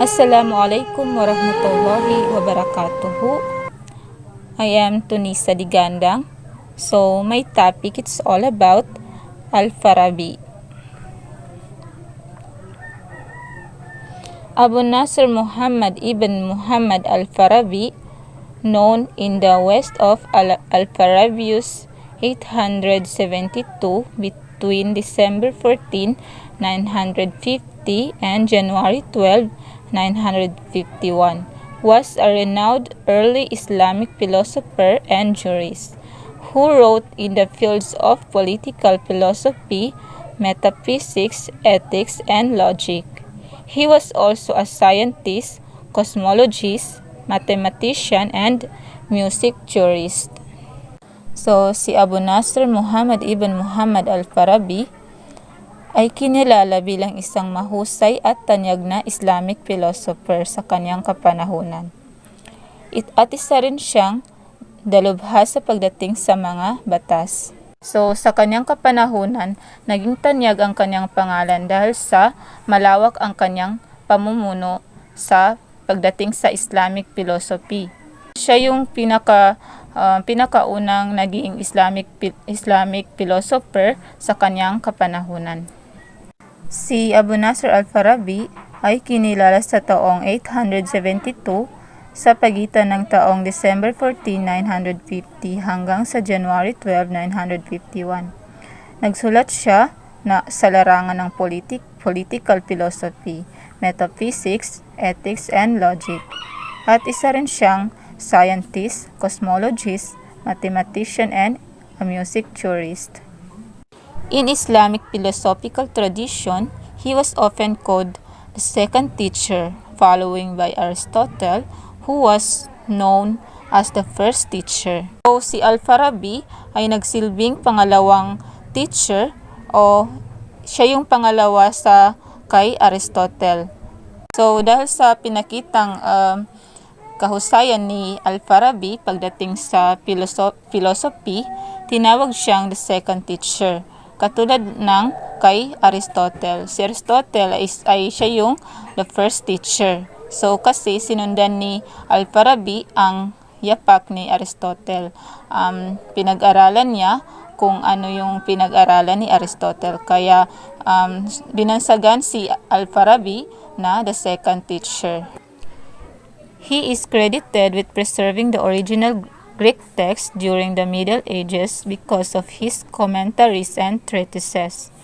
Assalamualaikum warahmatullahi wabarakatuh. I am Tunisa Digandang. So my topic is all about Al-Farabi. Abu Nasr Muhammad ibn Muhammad Al-Farabi, known in the West of Al-Farabius 872 between December 14, 950 and January 12, 951, was a renowned early Islamic philosopher and jurist who wrote in the fields of political philosophy, metaphysics, ethics, and logic. He was also a scientist, cosmologist, mathematician, and music jurist. So, si Abu Nasr Muhammad ibn Muhammad Al-Farabi ay kinilala bilang isang mahusay at tanyag na Islamic philosopher sa kanyang kapanahunan. At isa rin siyang dalubhas sa pagdating sa mga batas. So, sa kanyang kapanahunan, naging tanyag ang kanyang pangalan dahil sa malawak ang kanyang pamumuno sa pagdating sa Islamic philosophy. Siya yung pinakaunang naging Islamic philosopher sa kanyang kapanahunan. Si Abu Nasr Al-Farabi ay kinilala sa taong 872 sa pagitan ng taong December 14, 950 hanggang sa January 12, 951. Nagsulat siya sa larangan ng political philosophy, metaphysics, ethics, and logic. At isa rin siyang scientist, cosmologist, mathematician, and a music jurist. In Islamic philosophical tradition, he was often called the second teacher, following by Aristotle, who was known as the first teacher. So, si Al-Farabi ay nagsilbing pangalawang teacher o siya yung pangalawa kay Aristotle. So, dahil sa pinakitang kahusayan ni Al-Farabi pagdating sa philosophy, tinawag siyang the second teacher. Katulad ng kay Aristotle. Si Aristotle ay siya yung the first teacher. So, kasi sinundan ni Al-Farabi ang yapak ni Aristotle. Pinag-aralan niya kung ano yung pinag-aralan ni Aristotle. Kaya, binansagan si Al-Farabi na the second teacher. He is credited with preserving the original Greek text during the Middle Ages because of his commentaries and treatises,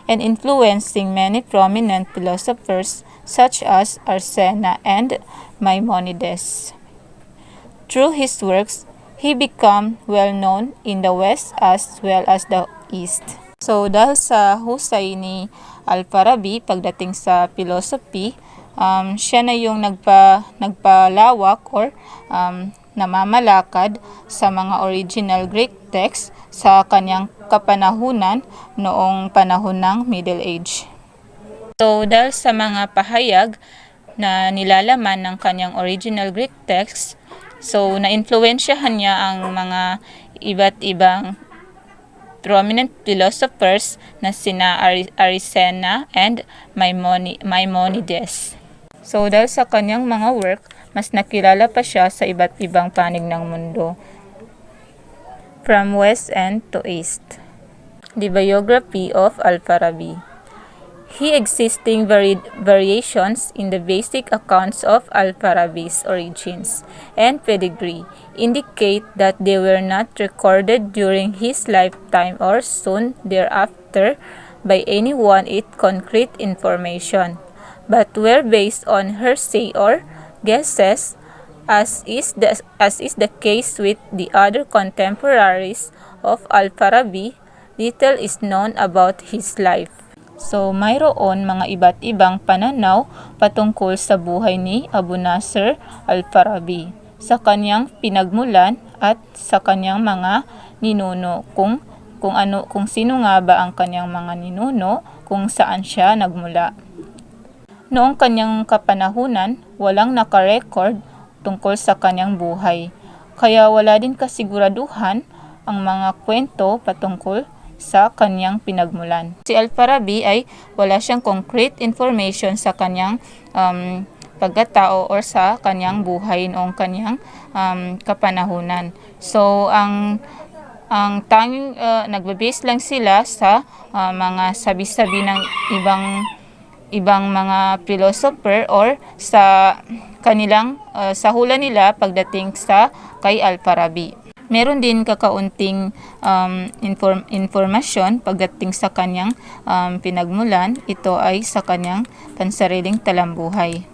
and influencing many prominent philosophers such as Avicenna and Maimonides. Through his works, he became well known in the West as well as the East. So, dahil sa husay ni Al-Farabi pagdating sa philosophy, siya na yung nagpalawak or namamalakad sa mga original Greek text sa kanyang kapanahunan noong panahon ng Middle Age. So, dahil sa mga pahayag na nilalaman ng kanyang original Greek text, so na-influensyahan niya ang mga iba't ibang prominent philosophers na sina Avicenna and Maimonides. So, dahil sa kanyang mga work, mas nakilala pa siya sa iba't ibang panig ng mundo, from West and to East. The biography of Al-Farabi. He existing variations in the basic accounts of Al-Farabi's origins and pedigree indicate that they were not recorded during his lifetime or soon thereafter by anyone with concrete information, but were based on hearsay or guesses, as is the case with the other contemporaries of Al-Farabi. Little is known about his life. So, mayroon mga iba't ibang pananaw patungkol sa buhay ni Abu Nasr Al-Farabi, sa kanyang pinagmulan at sa kanyang mga ninuno, kung sino nga ba ang kanyang mga ninuno, kung saan siya nagmula. Noong kanyang kapanahunan, walang nakarecord tungkol sa kanyang buhay, kaya wala din kasiguraduhan ang mga kwento patungkol sa kanyang pinagmulan. Si Al-Farabi ay wala siyang concrete information sa kanyang pagkatao or sa kanyang buhay noong kanyang kapanahunan. So ang tanging nagbe-base lang sila sa mga sabi-sabi ng ibang mga philosopher or sa kanilang sa hula nila pagdating sa kay Al-Farabi. Meron din kakaunting informasyon pagdating sa kanyang pinagmulan. Ito ay sa kanyang pansariling talambuhay.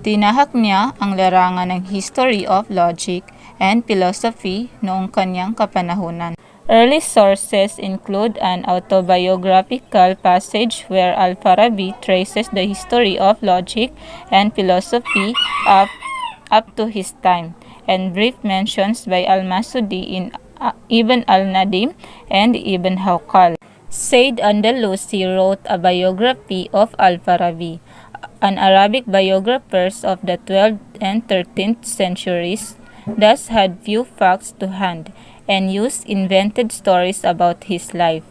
Tinahak niya ang larangan ng history of logic and philosophy noong kanyang kapanahunan. Early sources include an autobiographical passage where Al-Farabi traces the history of logic and philosophy up to his time, and brief mentions by Al-Masudi in Ibn al-Nadim and Ibn Hawqal. Said Andalusi wrote a biography of Al-Farabi. An Arabic biographers of the 12th and 13th centuries thus had few facts to hand and used invented stories about his life.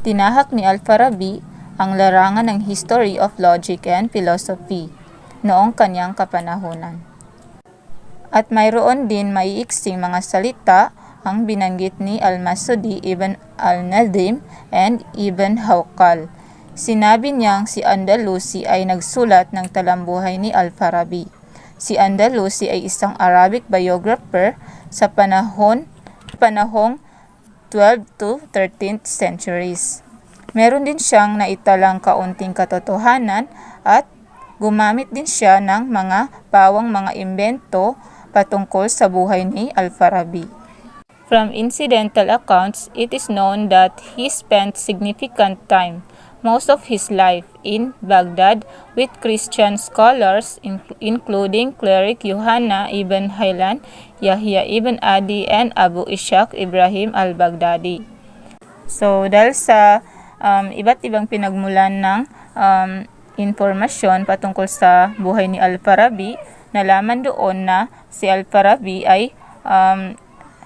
Tinahak ni Al-Farabi ang larangan ng history of logic and philosophy noong kanyang kapanahunan. At mayroon din maiiksing mga salita ang binanggit ni Al-Masudi, Ibn al-Nadim, and Ibn Hawqal. Sinabi niyang si Andalusi ay nagsulat ng talambuhay ni Al-Farabi. Si Andalusi ay isang Arabic biographer sa panahong 12th to 13th centuries. Meron din siyang naitalang kaunting katotohanan at gumamit din siya ng mga pawang mga imbento patungkol sa buhay ni Al-Farabi. From incidental accounts, it is known that he spent significant time, most of his life, in Baghdad with Christian scholars including cleric Yohanna ibn Haylan, Yahya ibn Adi, and Abu Ishaq Ibrahim al-Baghdadi. So dahil sa iba't ibang pinagmulan ng informasyon patungkol sa buhay ni Al-Farabi, nalaman doon na si Al-Farabi ay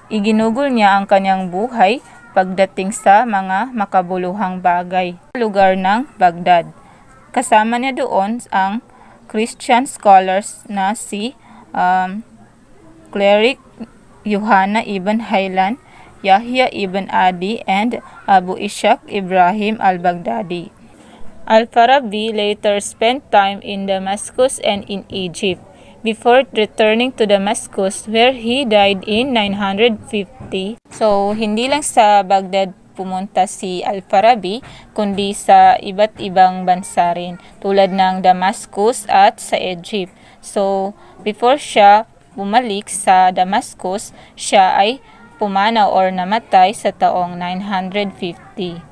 iginugol niya ang kanyang buhay pagdating sa mga makabuluhang bagay sa lugar ng Baghdad. Kasama niya doon ang Christian scholars na si cleric Yohanna ibn Haylan, Yahya ibn Adi, and Abu Ishaq Ibrahim al-Baghdadi. Al-Farabi later spent time in Damascus and in Egypt before returning to Damascus, where he died in 950. So, hindi lang sa Baghdad pumunta si Al-Farabi, kundi sa iba't ibang bansa rin, tulad ng Damascus at sa Egypt. So, before siya bumalik sa Damascus, siya ay pumanaw or namatay sa taong 950.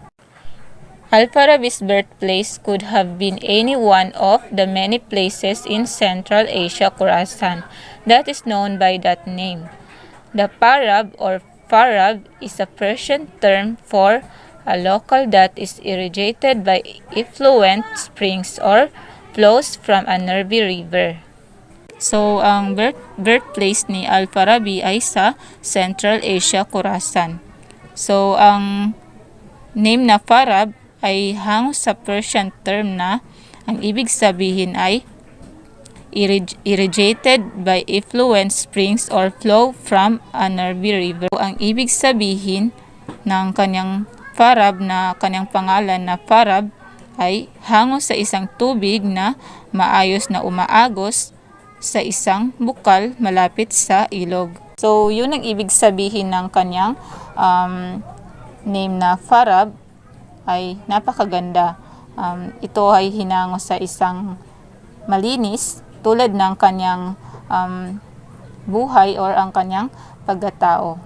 Al-Farabi's birthplace could have been any one of the many places in Central Asia, Khorasan, that is known by that name. The Parab or Farab is a Persian term for a local that is irrigated by effluent springs or flows from a nearby river. So, ang birthplace ni Al-Farabi ay sa Central Asia, Khorasan. So, ang name na Farab ay hango sa Persian term na ang ibig sabihin ay irrigated by effluent springs or flow from a nearby river. Ang ibig sabihin ng kanyang Farab na kanyang pangalan na Farab ay hango sa isang tubig na maayos na umaagos sa isang bukal malapit sa ilog. So, yun ang ibig sabihin ng kanyang name na Farab ay napakaganda. Ito ay hinango sa isang malinis tulad ng kanyang buhay or ang kanyang pagkatao.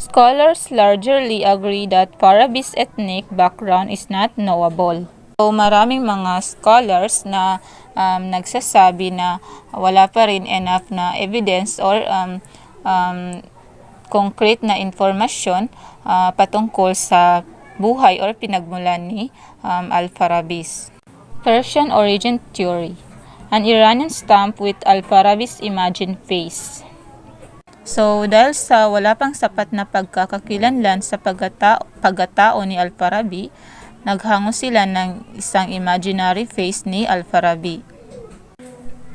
Scholars largely agree that Farabi's ethnic background is not knowable. So, maraming mga scholars na nagsasabi na wala pa rin enough na evidence or concrete na informasyon patungkol sa buhay or pinagmulan ni Al-Farabi's. Persian origin theory. An Iranian stamp with Al-Farabi's imagined face. So, dahil sa wala pang sapat na pagkakakilanlan sa pagkatao ni Al-Farabi, naghango sila ng isang imaginary face ni Al-Farabi.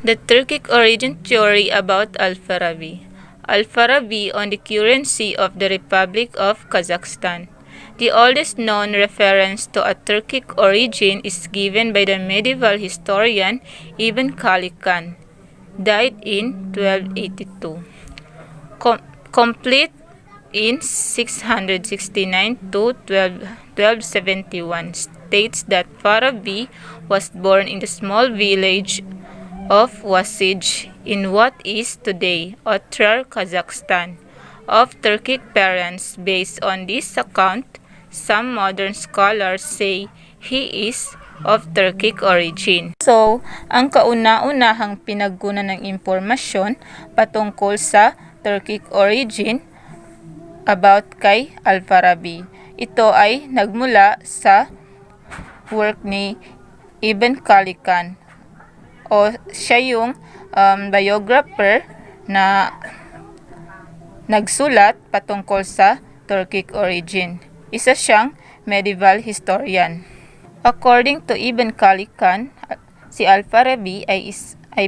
The Turkic origin theory about Al-Farabi. Al-Farabi on the currency of the Republic of Kazakhstan. The oldest known reference to a Turkic origin is given by the medieval historian Ibn Khaldun, died in 1282. Complete in 669 to 1271, states that Farabi was born in the small village of Wasij in what is today Otrar, Kazakhstan, of Turkic parents. Based on this account, some modern scholars say he is of Turkic origin. So, ang kauna-unahang pinagkunan ng impormasyon patungkol sa Turkic origin about kay Al-Farabi. Ito ay nagmula sa work ni Ibn Khaldun, o siya yung biographer na nagsulat patungkol sa Turkic origin. Isa siyang medieval historian. According to Ibn Khaldun, si Al-Farabi ay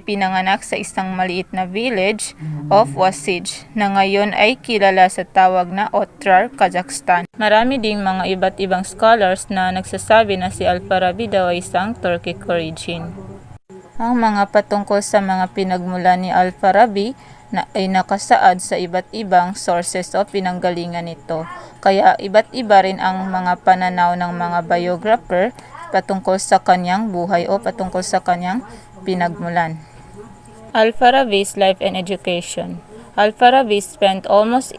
pinanganak sa isang maliit na village of Wasij na ngayon ay kilala sa tawag na Otrar, Kazakhstan. Marami ding mga iba't ibang scholars na nagsasabi na si Al-Farabi daw ay isang Turkic origin. Ang mga patungkol sa mga pinagmula ni Al-Farabi ay nakasaad sa iba't ibang sources o pinanggalingan nito. Kaya iba't iba rin ang mga pananaw ng mga biographer patungkol sa kanyang buhay o patungkol sa kanyang pinagmulan. Al-Farabi's life and education. Al-Farabi spent almost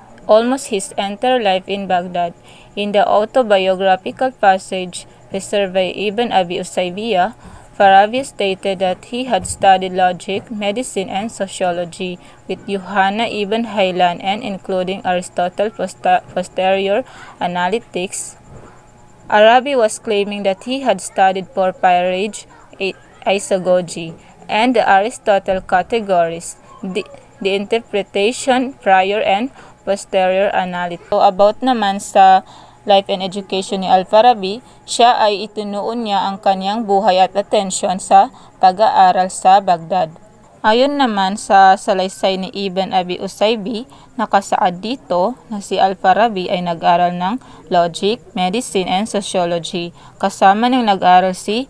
his entire life in Baghdad. In the autobiographical passage preserved by Ibn Abi Usaybiyah, Farabi stated that he had studied logic, medicine, and sociology with Yuhanna ibn Haylan and including Aristotle's posterior analytics. Arabi was claiming that he had studied porphyry, isagogy, and the Aristotle categories, the interpretation, prior and posterior analytics. So about naman sa life and education ni Al-Farabi, siya ay itinuon niya ang kanyang buhay at atensyon sa pag-aaral sa Baghdad. Ayon naman sa salaysay ni Ibn Abi Usaybi, nakasaad dito na si Al-Farabi ay nag-aral ng logic, medicine, and sociology. Kasama ng nag-aral si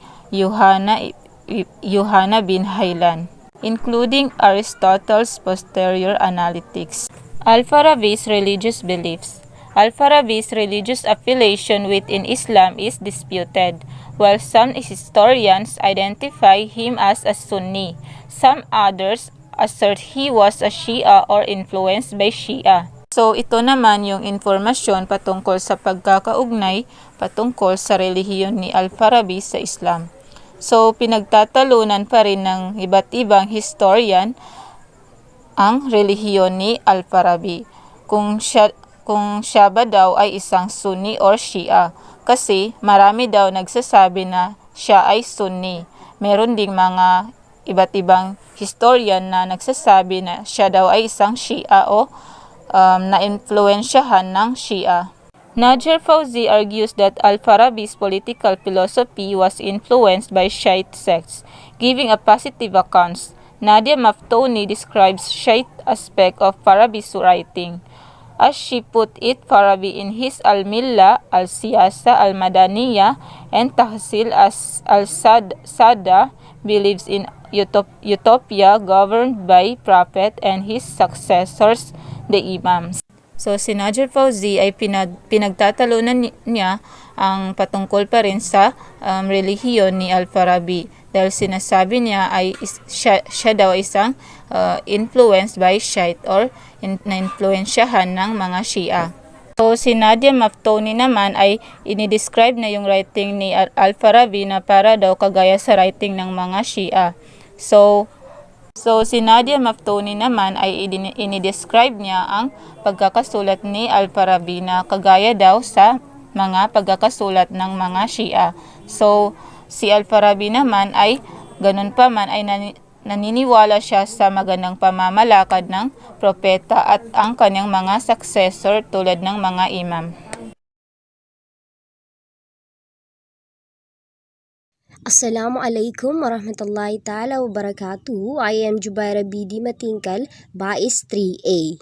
Yuhanna bin Haylan, including Aristotle's posterior analytics. Al-Farabi's religious beliefs. Al-Farabi's religious affiliation within Islam is disputed. While some historians identify him as a Sunni, some others assert he was a Shia or influenced by Shia. So ito naman yung informasyon patungkol sa pagkakaugnay patungkol sa relihiyon ni Al-Farabi sa Islam. So pinagtatalunan pa rin ng iba't ibang historian ang relihiyon ni Al-Farabi. Kung siya ba daw ay isang Sunni or Shia, kasi marami daw nagsasabi na siya ay Sunni. Meron ding mga iba't ibang historian na nagsasabi na siya daw ay isang Shia o na-influensyahan ng Shia. Najer Fauzi argues that Al-Farabi's political philosophy was influenced by Shiite sects, giving a positive account. Nadia Maftoni describes Shiite aspect of Farabi's writing. As she put it, Farabi in his Al-Milla, Al-Siyasa, Al-Madaniya, and Tahsil Al-Sada believes in utopia governed by Prophet and his successors, the Imams. So si Najer Fauzi ay pinagtatalunan niya ang patungkol pa rin sa relihiyon ni Al-Farabi dahil sinasabi niya ay siya daw isang influenced by Shiite or na-influensyahan ng mga Shia. So si Nadia Maftoni naman ay inidescribe na yung writing ni Al-Farabi na para daw kagaya sa writing ng mga Shia. So si Nadia Maftoni naman ay inidescribe niya ang pagkakasulat ni Al-Farabi na kagaya daw sa mga pagkakasulat ng mga Shia. So si Al-Farabi naman ay ganun pa man ay naniniwala siya sa magandang pamamalakad ng propeta at ang kanyang mga successor tulad ng mga imam. Assalamualaikum warahmatullahi ta'ala wabarakatuh. I am Jubaira Bidi Matingkal, Bais 3A.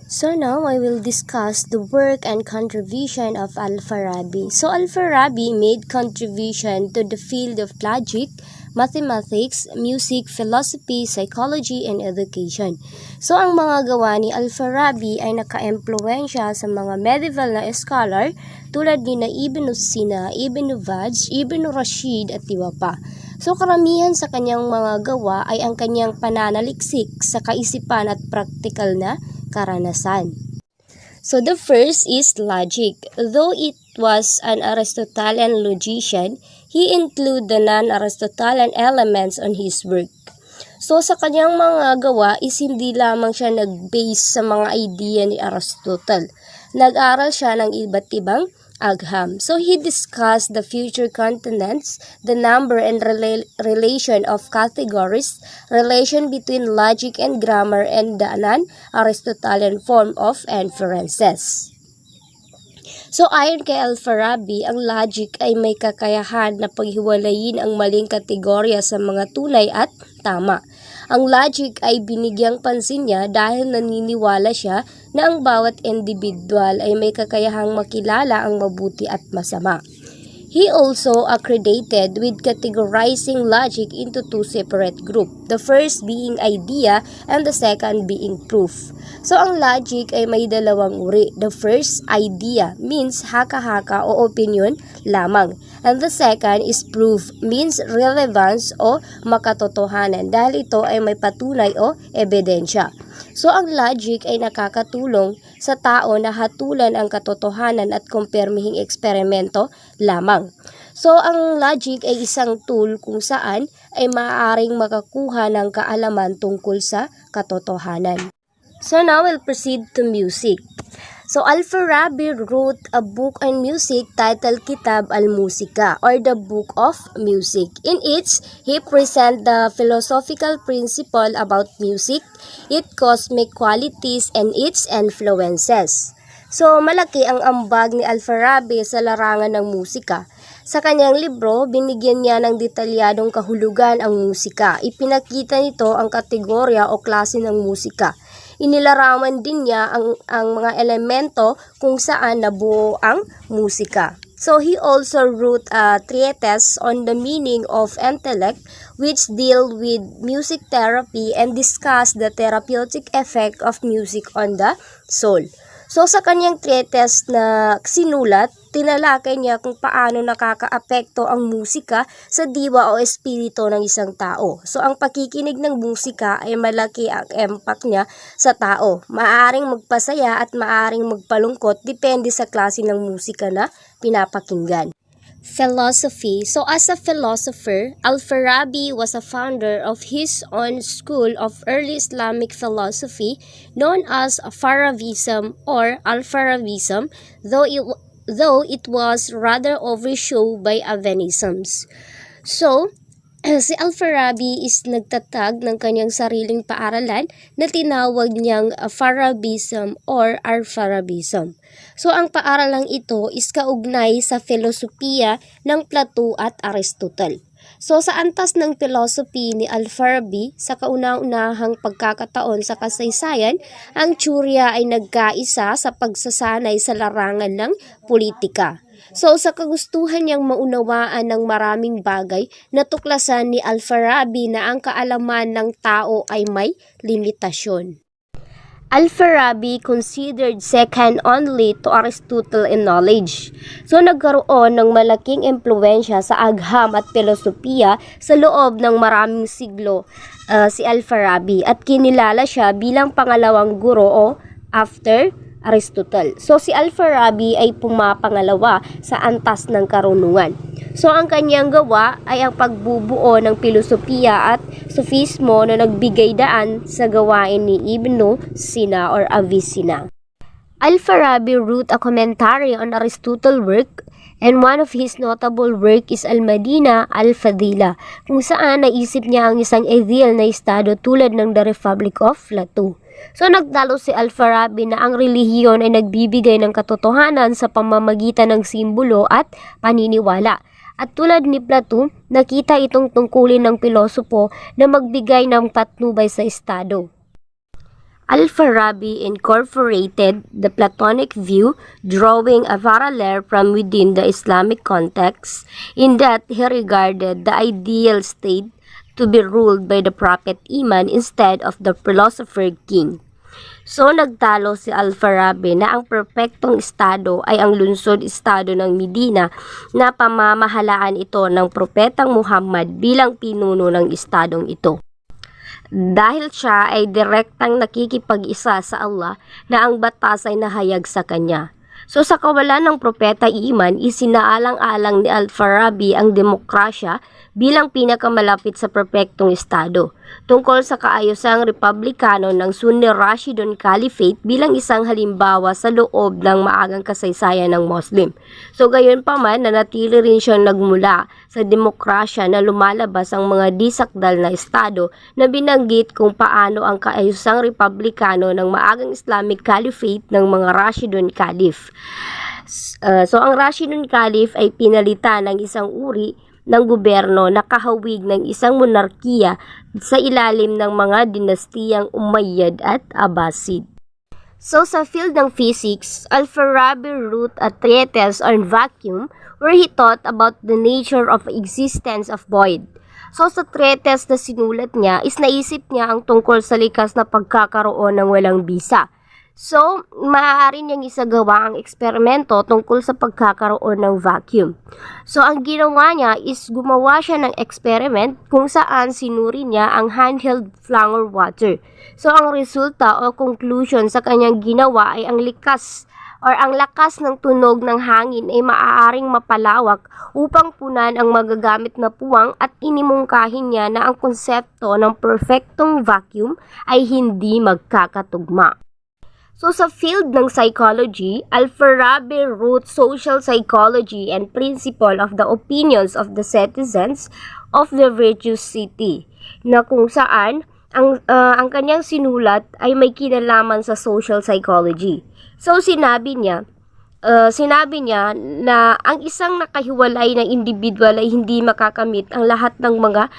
So now I will discuss the work and contribution of Al-Farabi. So Al-Farabi made contribution to the field of logic, mathematics, music, philosophy, psychology, and education. So ang mga gawa ni Al-Farabi ay naka-impluwensya sa mga medieval na scholar tulad ni Ibn Sina, Ibn Vaj, Ibn Rashid at iba pa. So karamihan sa kanyang mga gawa ay ang kanyang pananaliksik sa kaisipan at praktikal na karanasan. So the first is logic. Though it was an Aristotelian logician, he included the non-Aristotelian elements on his work. So sa kanyang mga gawa is hindi lamang siya nag-base sa mga idea ni Aristotle. Nag-aral siya ng iba't ibang agham. So he discussed the future continents, the number and relation of categories, relation between logic and grammar, and the non-Aristotelian form of inferences. So ayon kay Al-Farabi, ang logic ay may kakayahan na paghiwalayin ang maling kategorya sa mga tunay at tama. Ang logic ay binigyang pansin niya dahil naniniwala siya na ang bawat individual ay may kakayahang makilala ang mabuti at masama. He also accredited with categorizing logic into two separate groups, the first being idea and the second being proof. So ang logic ay may dalawang uri. The first, idea, means haka-haka o opinion lamang. And the second is proof, means relevance o makatotohanan dahil ito ay may patunay o ebidensya. So ang logic ay nakakatulong sa tao na hatulan ang katotohanan at kumpirmihing eksperimento lamang. So ang logic ay isang tool kung saan ay maaaring makakuha ng kaalaman tungkol sa katotohanan. So now we'll proceed to music. So Al-Farabi wrote a book on music titled Kitab al-Musika, or the Book of Music. In it, he presents the philosophical principle about music, its cosmic qualities, and its influences. So malaki ang ambag ni Al-Farabi sa larangan ng musika. Sa kanyang libro, binigyan niya ng detalyadong kahulugan ang musika. Ipinakita nito ang kategorya o klase ng musika. Inilarawan din niya ang mga elemento kung saan nabuo ang musika. So he also wrote a treatise on the meaning of intellect, which deal with music therapy and discuss the therapeutic effect of music on the soul. So sa kanyang treatise na sinulat, tinalakay niya kung paano nakakaapekto ang musika sa diwa o espiritu ng isang tao. So ang pakikinig ng musika ay malaki ang impact niya sa tao. Maaaring magpasaya at maaaring magpalungkot depende sa klase ng musika na pinapakinggan. Philosophy. So as a philosopher, Al-Farabi was a founder of his own school of early Islamic philosophy known as Farabism or Al-Farabism, though it was rather overshadowed by Avenisms. So, si Al-Farabi is nagtatag ng kanyang sariling paaralan na tinawag niyang Farabism or Al-Farabism. So ang paaralang ito is kaugnay sa filosofiya ng Plato at Aristotle. So sa antas ng philosophy ni Al-Farabi, sa kauna-unahang pagkakataon sa kasaysayan, ang tsurya ay nagkaisa sa pagsasanay sa larangan ng politika. So sa kagustuhan niyang maunawaan ng maraming bagay, natuklasan ni Al-Farabi na ang kaalaman ng tao ay may limitasyon. Al-Farabi considered second only to Aristotle in knowledge. So nagkaroon ng malaking impluwensya sa agham at filosofiya sa loob ng maraming siglo si Al-Farabi at kinilala siya bilang pangalawang guro o after Aristotle. So si Al-Farabi ay pumapangalawa sa antas ng karunungan. So ang kanyang gawa ay ang pagbubuo ng filosofiya at sofismo na nagbigay daan sa gawain ni Ibn Sina or Avicenna. Al-Farabi wrote a commentary on Aristotle's work, and one of his notable work is Al-Madina Al-Fadila, kung saan naisip niya ang isang ideal na estado tulad ng The Republic of Plato. So nagdalo si Al-Farabi na ang relihiyon ay nagbibigay ng katotohanan sa pamamagitan ng simbolo at paniniwala. At tulad ni Plato, nakita itong tungkulin ng pilosopo na magbigay ng patnubay sa estado. Al-Farabi incorporated the Platonic view, drawing a parallel from within the Islamic context, in that he regarded the ideal state to be ruled by the prophet Iman instead of the philosopher king. So nagtalo si Al-Farabi na ang perpektong estado ay ang lungsod-estado ng Medina na pamamahalaan ito ng propetang Muhammad bilang pinuno ng estadong ito. Dahil siya ay direktang nakikipag-isa sa Allah na ang batas ay nahayag sa kanya. So sa kawalan ng propeta Iman, isinaalang-alang ni Al-Farabi ang demokrasya bilang pinakamalapit sa perpektong estado, tungkol sa kaayusang republikano ng Sunni Rashidun Caliphate bilang isang halimbawa sa loob ng maagang kasaysayan ng Muslim. So gayon pa man, nanatili rin siyang nagmula sa demokrasya na lumalabas ang mga disakdal na estado na binanggit kung paano ang kaayusang republikano ng maagang Islamic Caliphate ng mga Rashidun Caliph. So ang Rashidun Caliph ay pinalitan ng isang uri ng gobyerno na kahawig ng isang monarkiya sa ilalim ng mga dinastiyang Umayyad at Abbasid. So sa field ng physics, Al-Farabi wrote a treatise on vacuum where he taught about the nature of existence of void. So sa treatise na sinulat niya is naisip niya ang tungkol sa likas na pagkakaroon ng walang bisa. So, maaari niyang isagawa ang eksperimento tungkol sa pagkakaroon ng vacuum. So, ang ginawa niya is gumawa siya ng experiment kung saan sinuri niya ang handheld flower water. So, ang resulta o conclusion sa kanyang ginawa ay ang lakas ng tunog ng hangin ay maaaring mapalawak upang punan ang magagamit na puwang, at inimungkahin niya na ang konsepto ng perfectong vacuum ay hindi magkakatugma. So sa field ng psychology, Al-Farabi wrote Social Psychology and Principle of the Opinions of the Citizens of the Virtuous City, na kung saan ang kanyang sinulat ay may kinalaman sa social psychology. So sinabi niya na ang isang nakahiwalay na individual ay hindi makakamit ang lahat ng mga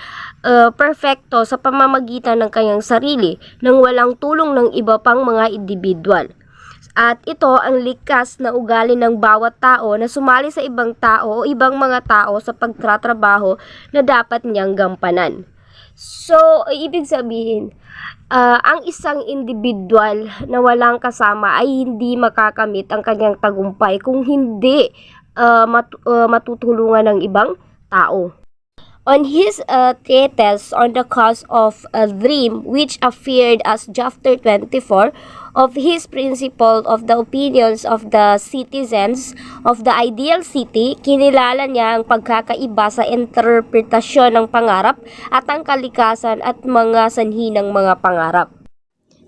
perfecto sa pamamagitan ng kanyang sarili nang walang tulong ng iba pang mga individual. At ito ang likas na ugali ng bawat tao na sumali sa ibang tao o ibang mga tao sa pagtatrabaho na dapat niyang gampanan. So, ibig sabihin, ang isang individual na walang kasama ay hindi makakamit ang kanyang tagumpay kung hindi matutulungan ng ibang tao. On his treatise on the cause of a dream, which appeared as chapter 24 of his Principle of the Opinions of the Citizens of the Ideal City, kinilala niya ang pagkakaiba sa interpretasyon ng pangarap at ang kalikasan at mga sanhi ng mga pangarap.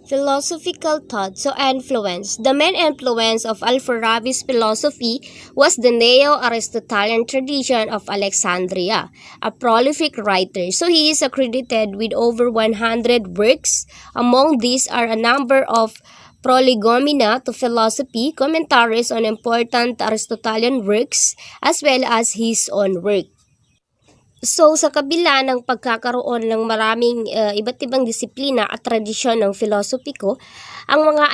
Philosophical thought so influence. The main influence of Al-Farabi's philosophy was the Neo-Aristotelian tradition of Alexandria, a prolific writer. So he is accredited with over 100 works. Among these are a number of prolegomena to philosophy, commentaries on important Aristotelian works, as well as his own work. So, sa kabila ng pagkakaroon ng maraming iba't ibang disiplina at tradisyon ng filosopiko, ang mga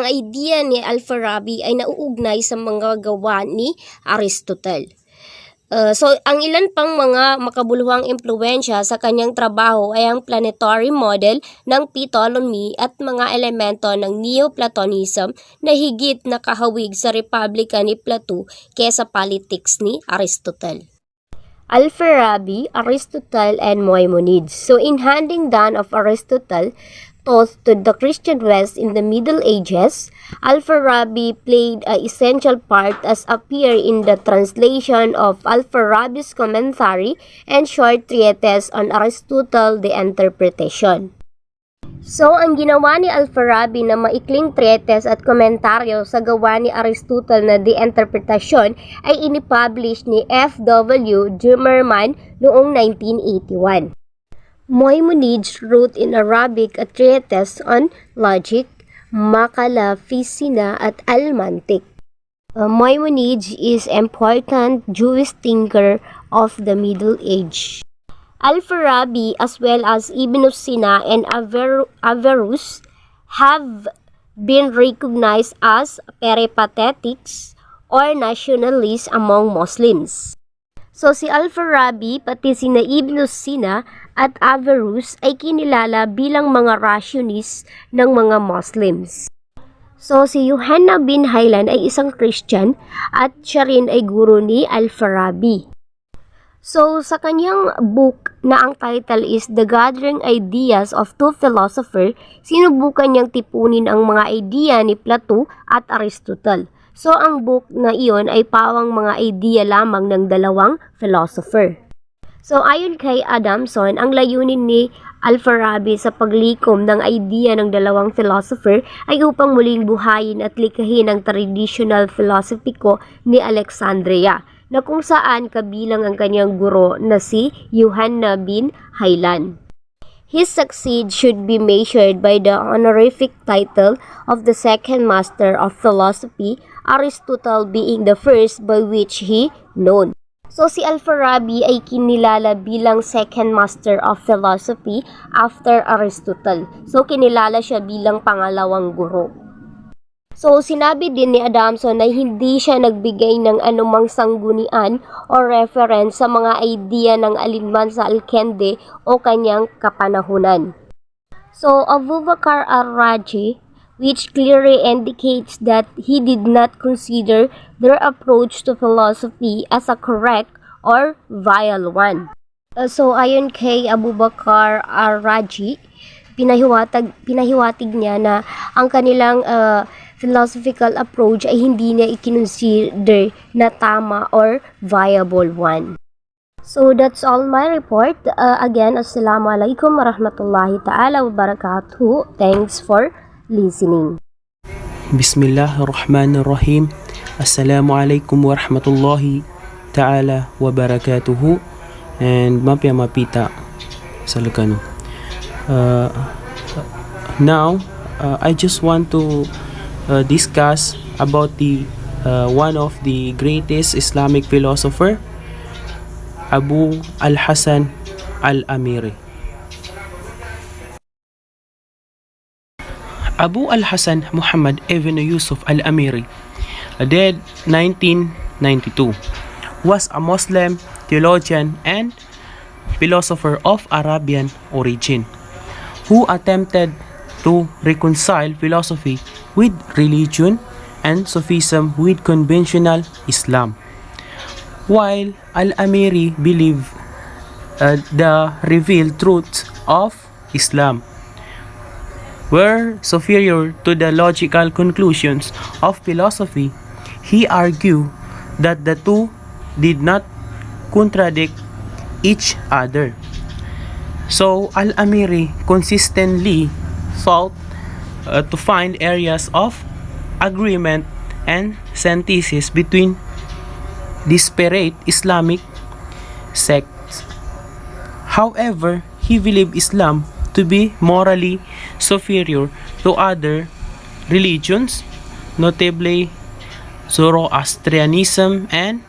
idea ni Al-Farabi ay nauugnay sa mga gawa ni Aristotle. So, ang ilan pang mga makabuluhang impluensya sa kanyang trabaho ay ang planetary model ng Ptolemy at mga elemento ng Neoplatonism na higit na kahawig sa Republika ni Plato kaysa politics ni Aristotle. Al-Farabi, Aristotle, and Maimonides. So, in handing down of Aristotle taught to the Christian West in the Middle Ages, Al-Farabi played an essential part as appear in the translation of Al-Farabi's commentary and short treatise on Aristotle, the Interpretation. So, ang ginawa ni Al-Farabi na maikling treatise at komentaryo sa gawa ni Aristotle na The Interpretation ay inipublish ni F.W. Zimmerman noong 1981. Maimonides wrote in Arabic a treatise on logic, Makala, Fisina, at Al-Mantiq. Maimonides is important Jewish thinker of the Middle Age. Al-Farabi as well as Ibn Sina and Averroes have been recognized as peripatetics or nationalists among Muslims. So si Al-Farabi pati sina Ibn Sina at Averroes ay kinilala bilang mga rationalists ng mga Muslims. So si Yohanna bin Haylan ay isang Christian at siya rin ay guro ni Al-Farabi. So sa kanyang book na ang title is The Gathering Ideas of Two Philosophers, sinubukan niyang tipunin ang mga idea ni Plato at Aristotle. So ang book na iyon ay pawang mga idea lamang ng dalawang philosopher. So ayon kay Adamson, ang layunin ni Al-Farabi sa paglikom ng idea ng dalawang philosopher ay upang muling buhayin at likhain ang traditional filosofiko ni Alexandria, na kung saan kabilang ang kanyang guro na si Yohanna bin Haylan. His succeed should be measured by the honorific title of the second master of philosophy, Aristotle being the first by which he known. So si Al-Farabi ay kinilala bilang second master of philosophy after Aristotle. So kinilala siya bilang pangalawang guro. So sinabi din ni Adamson na hindi siya nagbigay ng anumang sanggunian o reference sa mga idea ng alinman sa Al-Kindi o kanyang kapanahunan. So Abubakar al-Raji, which clearly indicates that he did not consider their approach to philosophy as a correct or vile one. So ayon kay Abubakar al-Raji, pinahiwatig niya na ang kanilang philosophical approach ay hindi niya ikinonsider na tama or viable one. So that's all my report. Again, Assalamualaikum warahmatullahi ta'ala wabarakatuh. Thanks for listening. Bismillahirrahmanirrahim. Assalamualaikum warahmatullahi ta'ala wabarakatuhu. And mapita sa Lugano. Now, I just want to discuss about the one of the greatest Islamic philosopher, Abu al-Hasan al-Amiri. Abu al-Hasan Muhammad ibn Yusuf al-Amiri, dead 1992, was a Muslim theologian and philosopher of Arabian origin who attempted to reconcile philosophy with religion and Sufism with conventional Islam. While al-Amiri believed the revealed truths of Islam were superior to the logical conclusions of philosophy, he argued that the two did not contradict each other. So, Al-Amiri consistently sought to find areas of agreement and synthesis between disparate Islamic sects. However, he believed Islam to be morally superior to other religions, notably Zoroastrianism and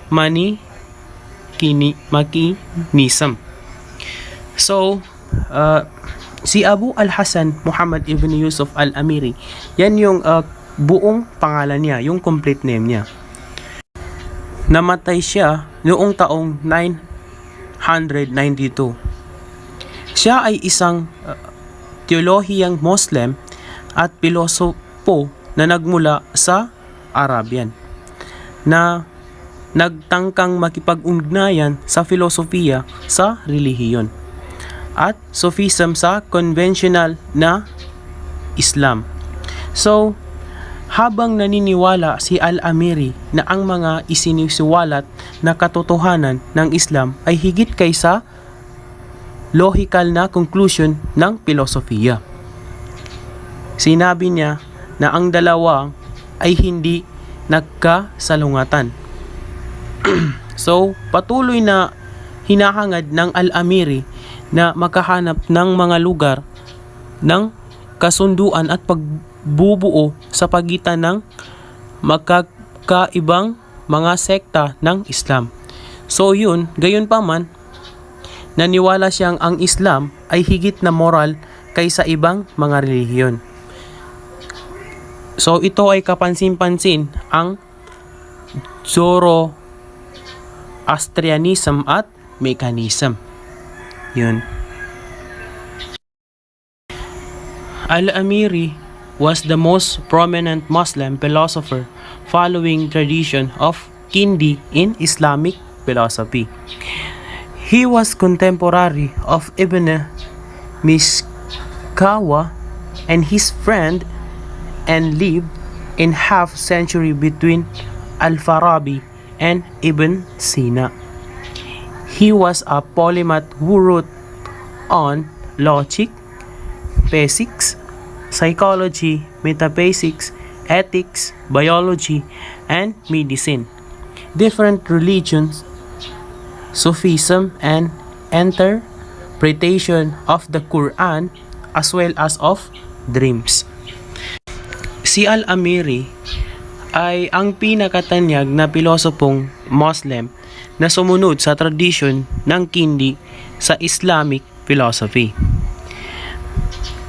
Manichaeism. So, si Abu al-Hasan Muhammad ibn Yusuf al-Amiri, yan yung buong pangalan niya, yung complete name niya. Namatay siya noong taong 992. Siya ay isang teolohiyang Muslim at pilosopo na nagmula sa Arabian na nagtangkang makipag-ugnayan sa filosofiya sa relihiyon at Sufism sa conventional na Islam. So, habang naniniwala si Al-Amiri na ang mga isinisiwalat na katotohanan ng Islam ay higit kaysa logical na conclusion ng filosofiya. Sinabi niya na ang dalawa ay hindi nagkasalungatan. So, patuloy na hinahangad ng Al-Amiri na makahanap ng mga lugar ng kasunduan at pagbubuo sa pagitan ng magkaibang mga sekta ng Islam. So yun, gayon pa man, naniwala siyang ang Islam ay higit na moral kaysa ibang mga relihiyon. So ito ay kapansin-pansin ang Zoroastrianism at Mechanism. Yun. Al-Amiri was the most prominent Muslim philosopher following tradition of Kindi in Islamic philosophy. He was contemporary of Ibn Mishkawa and his friend and lived in half century between Al-Farabi and Ibn Sina. He was a polymath who wrote on logic, physics, psychology, metaphysics, ethics, biology, and medicine, different religions, Sufism, and interpretation of the Quran as well as of dreams. Si Al-Amiri ay ang pinakatanyag na pilosopong Muslim na sumunod sa tradisyon ng Kindi sa Islamic philosophy.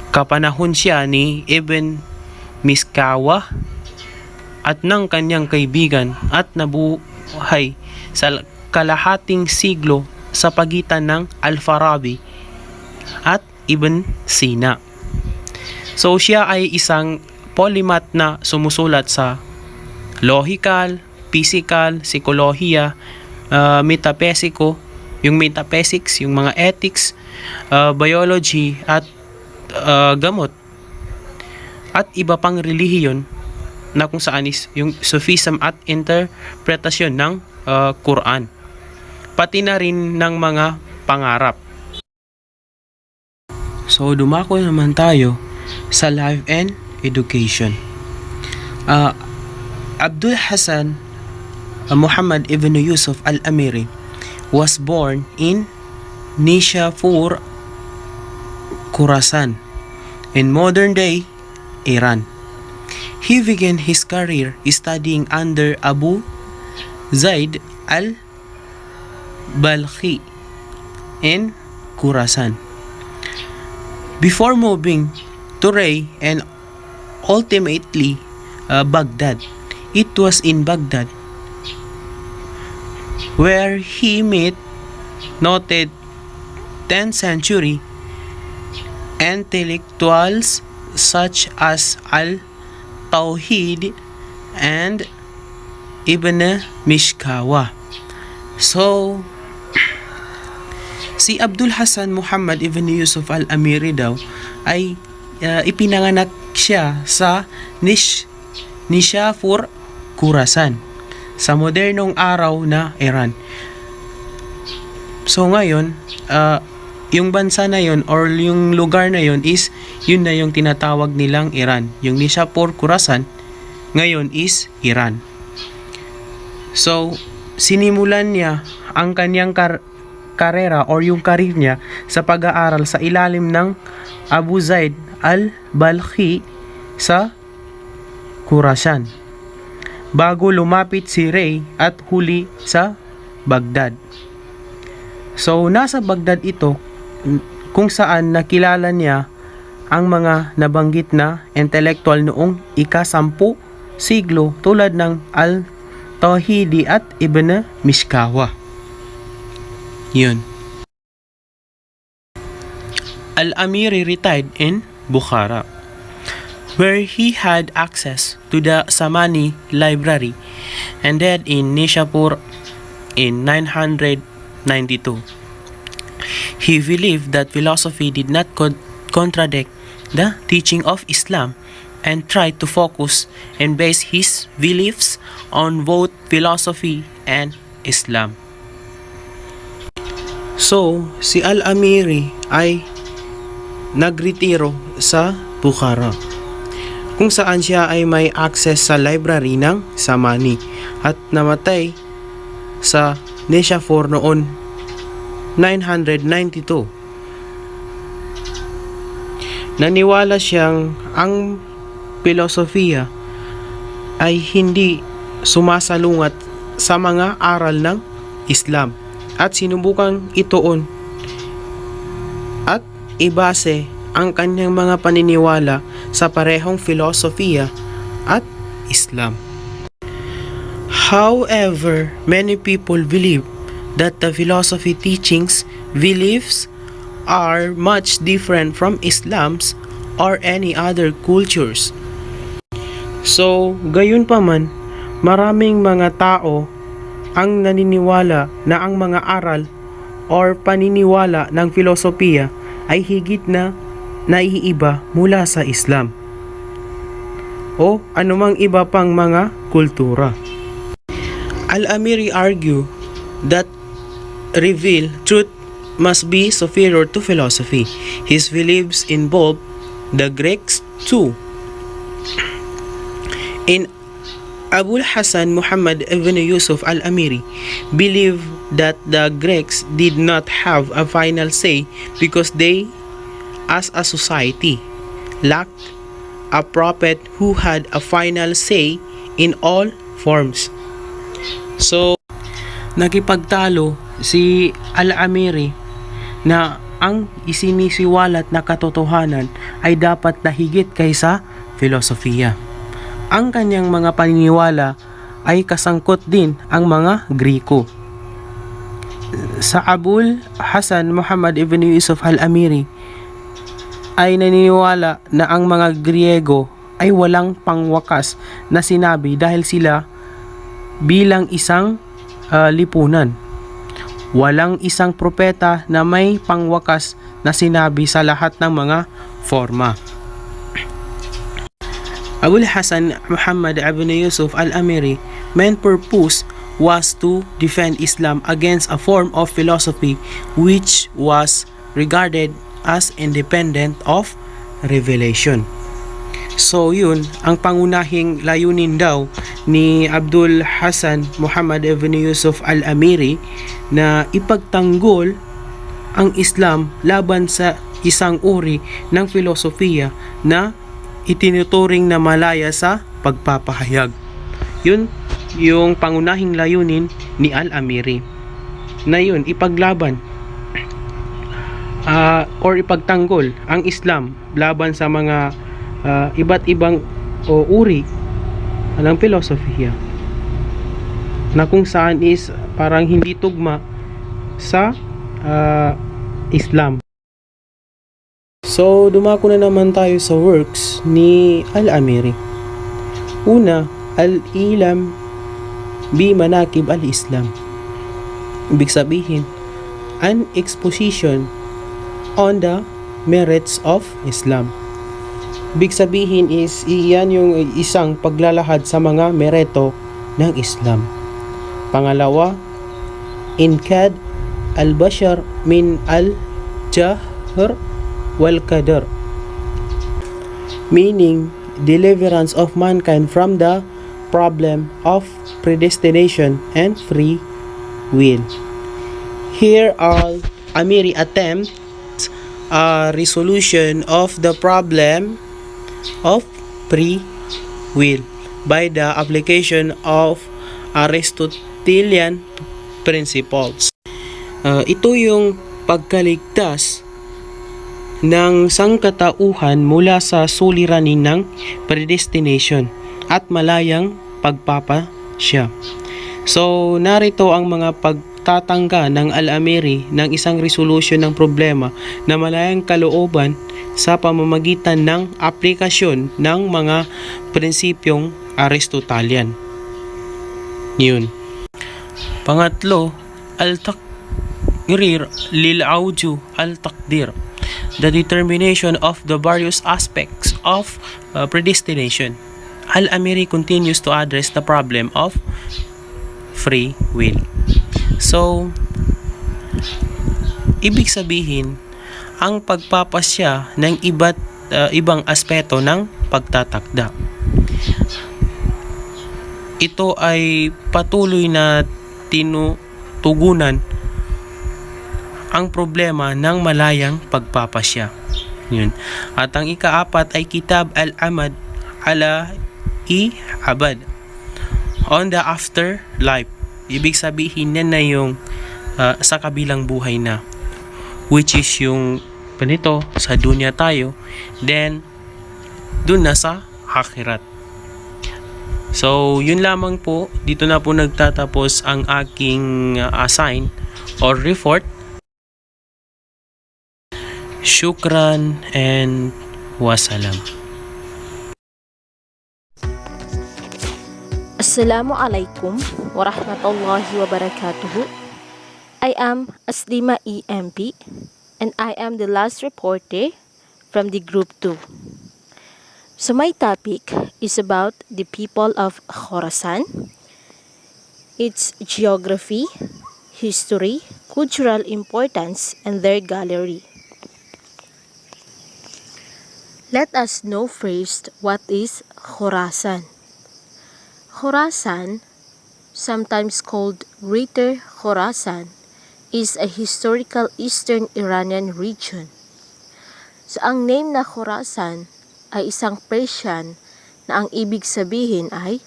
Kapanahon siya ni Ibn Mishkawa at ng kanyang kaibigan at nabuhay sa kalahating siglo sa pagitan ng Al-Farabi at Ibn Sina. So siya ay isang polymath na sumusulat sa logical, physical, psikolohiya, metapesiko, yung metaphysics, yung mga ethics, biology at gamot at iba pang relihiyon na kung saan is yung Sufism at interpretasyon ng Quran, pati na rin ng mga pangarap. So dumako naman tayo sa life and education. Abdul Hassan Muhammad ibn Yusuf al-Amiri was born in Nishapur, Khorasan, in modern-day Iran. He began his career studying under Abu Zaid al-Balkhi in Khorasan, before moving to Ray and ultimately Baghdad. It was in Baghdad where he met noted 10th century intellectuals such as Al-Tawhid and Ibn Mishkawa. So, si Abdul Hassan Muhammad ibn Yusuf al-Amiri daw ay ipinanganak siya sa Nishapur, Khorasan, sa modernong araw na Iran. So ngayon, yung bansa na yon or yung lugar na yon is yun na yung tinatawag nilang Iran. Yung Nishapur, Khorasan ngayon is Iran. So sinimulan niya ang kanyang karera or yung karir niya sa pag-aaral sa ilalim ng Abu Zaid al-Balkhi sa Khorasan, bago lumapit si Ray at huli sa Baghdad. So nasa Baghdad ito kung saan nakilala niya ang mga nabanggit na intellectual noong ika-10 siglo tulad ng Al-Tawhidi at Ibn Mishkawa. Yun. Al-Amiri retired in Bukhara, where he had access to the Samani library, and died in Nishapur in 992. He believed that philosophy did not contradict the teaching of Islam and tried to focus and base his beliefs on both philosophy and Islam. So, si Al-Amiri ay nagretiro sa Bukhara, kung saan siya ay may access sa library ng Samani at namatay sa Nishapur noon 992. Naniwala siyang ang filosofiya ay hindi sumasalungat sa mga aral ng Islam at sinubukang ituon at ibase ang kanyang mga paniniwala sa parehong filosofiya at Islam. However, many people believe that the philosophy teachings, beliefs are much different from Islam's or any other cultures. So, gayon pa man, maraming mga tao ang naniniwala na ang mga aral or paniniwala ng filosofiya ay higit na naiiba mula sa Islam o anumang iba pang mga kultura. Al-Amiri argue that revealed truth must be superior to philosophy. His beliefs involve the Greeks too. In Abul Hasan Muhammad ibn Yusuf al-Amiri believed that the Greeks did not have a final say because they, as a society, lacked a prophet who had a final say in all forms. So, nakipagtalo si Al-Amiri na ang isinisiwalat na katotohanan ay dapat na higit kaysa filosofiya. Ang kanyang mga paniniwala ay kasangkot din ang mga Griko. Sa Abul Hasan Muhammad ibn Yusuf al-Amiri ay naniniwala na ang mga Griego ay walang pangwakas na sinabi dahil sila bilang isang lipunan. Walang isang propeta na may pangwakas na sinabi sa lahat ng mga forma. Abul Hasan Muhammad ibn Yusuf al-Amiri main purpose was to defend Islam against a form of philosophy which was regarded as independent of revelation. So yun, ang pangunahing layunin daw ni Abdul Hasan Muhammad ibn Yusuf al-Amiri na ipagtanggol ang Islam laban sa isang uri ng filosofiya na itinuturing na malaya sa pagpapahayag. Yun yung pangunahing layunin ni al-Amiri na yun, ipaglaban or ipagtanggol ang Islam laban sa mga iba't ibang uri ng filosofiya na kung saan is parang hindi tugma sa Islam. So, dumako na naman tayo sa works ni Al-Amiri. Una, Al-Ilam bi Manakib al-Islam. Ibig sabihin, an exposition on the merits of Islam. Ibig sabihin is iyan yung isang paglalahad sa mga mereto ng Islam. Pangalawa, Inkad al-Bashar min al-Jahr wal-Qadar, meaning deliverance of mankind from the problem of predestination and free will. Here Al-Amiri attempts a resolution of the problem of free will by the application of Aristotelian principles. Ito yung pagkaligtas ng sangkatauhan mula sa suliranin ng predestination at malayang pagpapasya. So, narito ang mga pagtatangka ng Al-Amiri ng isang resolution ng problema na malayang kalooban sa pamamagitan ng aplikasyon ng mga prinsipyong Aristotelian. Yun. Pangatlo, al-taqrir lil-auju al-taqdir, the determination of the various aspects of predestination. Al-Amiri continues to address the problem of free will. So, ibig sabihin, ang pagpapasya ng ibang aspeto ng pagtatakda. Ito ay patuloy na tinutugunan ang problema ng malayang pagpapasya. Yun. At ang ikaapat ay Kitab al-Amad ala Abad, on the afterlife. Ibig sabihin yan na yung sa kabilang buhay na, which is yung ganito, sa dunya tayo, then dun na sa akhirat. So, yun lamang po. Dito na po nagtatapos ang aking assign or report. Shukran and wasalam. Assalamualaikum warahmatullahi wabarakatuh. I am Aslima EMP and I am the last reporter from the group 2. So my topic is about the people of Khorasan, its geography, history, cultural importance, and their gallery. Let us know first what is Khorasan. Khorasan, sometimes called Greater Khorasan, is a historical eastern Iranian region. So ang name na Khorasan ay isang Persian na ang ibig sabihin ay